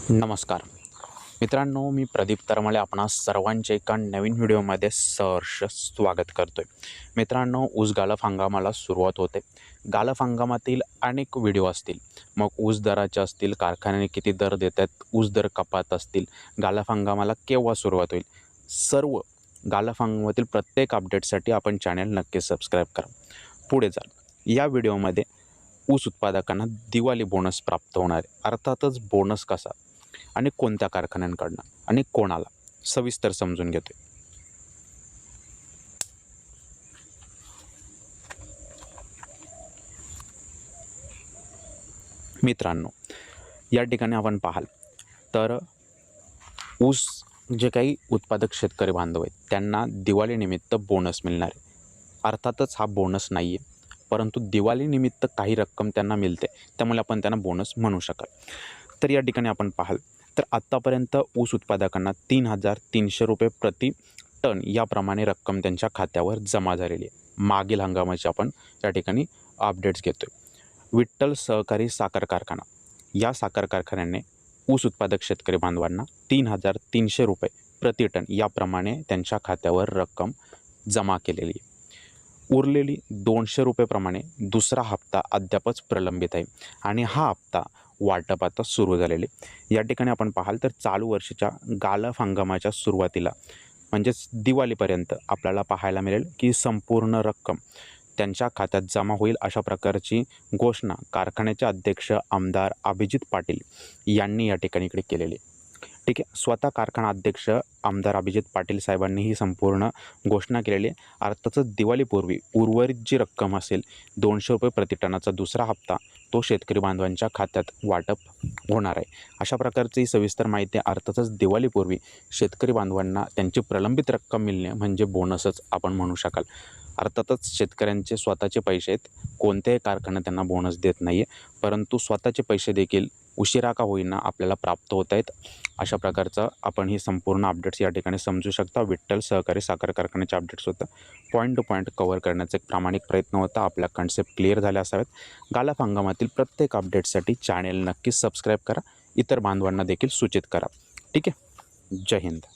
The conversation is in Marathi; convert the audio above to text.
नमस्कार मित्रांनो, मी प्रदीप तरमळे आपणा सर्वांचे एका नवीन व्हिडिओमध्ये सहर्ष स्वागत करतोय। मित्रांनो, ऊस गाळप हंगामाला सुरुवात होते। गाळप हंगामातील अनेक व्हिडिओ असतील, मग ऊस दराचे असतील, कारखान्याने किती दर देत आहेत, ऊस दर कपात असतील, गाळप हंगामाला केव्हा सुरुवात होईल, सर्व गाळप हंगामातील प्रत्येक अपडेटसाठी आपण चॅनल नक्की सबस्क्राईब करा। पुढे जा, या व्हिडिओमध्ये ऊस उत्पादकांना दिवाळी बोनस प्राप्त होणार आहे। अर्थातच बोनस कसा आणि कोणत्या कारखान्यांकडनं आणि कोणाला, सविस्तर समजून घेतोय। मित्रांनो, या ठिकाणी आपण पाहाल तर ऊस जे काही उत्पादक शेतकरी बांधव आहेत त्यांना दिवाळीनिमित्त बोनस मिळणार आहे। अर्थातच हा बोनस नाही आहे, परंतु दिवाळीनिमित्त काही रक्कम त्यांना मिळते, त्यामुळे आपण त्यांना बोनस म्हणू शकाल। तर या ठिकाणी आपण पाहाल तर आत्तापर्यंत ऊस उत्पादकांना 3,300 रुपये प्रति टन याप्रमाणे रक्कम त्यांच्या खात्यावर जमा झालेली आहे। मागील हंगामाचे आपण या ठिकाणी अपडेट्स घेतोय। विठ्ठल सहकारी साखर कारखाना, या साखर कारखान्याने ऊस उत्पादक शेतकरी बांधवांना 3,300 रुपये प्रति टन याप्रमाणे त्यांच्या खात्यावर रक्कम जमा केलेली आहे। उरलेली 200 रुपयेप्रमाणे दुसरा हप्ता अद्यापच प्रलंबित आहे आणि हा हप्ता वाटप आता सुरू झालेले। या ठिकाणी आपण पाहाल तर चालू वर्षाच्या गाळप हंगामाच्या सुरुवातीला म्हणजेच दिवाळीपर्यंत आपल्याला पाहायला मिळेल की संपूर्ण रक्कम त्यांच्या खात्यात जमा होईल, अशा प्रकारची घोषणा कारखान्याचे अध्यक्ष आमदार अभिजित पाटील यांनी या ठिकाणी इकडे केलेली। ठीक आहे, स्वतः कारखाना अध्यक्ष आमदार अभिजित पाटील साहेबांनी ही संपूर्ण घोषणा केलेली आहे। अर्थातच दिवाळीपूर्वी उर्वरित जी रक्कम असेल 200 रुपये प्रति टनाचा दुसरा हप्ता तो शेतकरी बांधवांच्या खात्यात वाटप होणार आहे। अशा प्रकारची ही सविस्तर माहिती आहे। अर्थातच दिवाळीपूर्वी शेतकरी बांधवांना त्यांची प्रलंबित रक्कम मिळणे म्हणजे बोनसच आपण म्हणू शकाल। अर्थातच शेतकऱ्यांचे स्वतःचे पैसे आहेत, कोणत्याही कारखाना त्यांना बोनस देत नाही आहे, परंतु स्वतःचे पैसे देखील उशिरा का होईना आपल्याला प्राप्त होत आहेत। अशा प्रकारचं आपण ही संपूर्ण अपडेट्स या ठिकाणी समजू शकता। विठ्ठल सहकारी साखर कारखान्याचे अपडेट्स होतं, पॉईंट टू पॉईंट कव्हर करण्याचा एक प्रामाणिक प्रयत्न होता। आपल्या कन्सेप्ट क्लिअर झाल्या असाव्यात। गाळप हंगामातील प्रत्येक अपडेटसाठी चॅनेल नक्कीच सबस्क्राईब करा, इतर बांधवांना देखील सूचित करा। ठीक आहे, जय हिंद।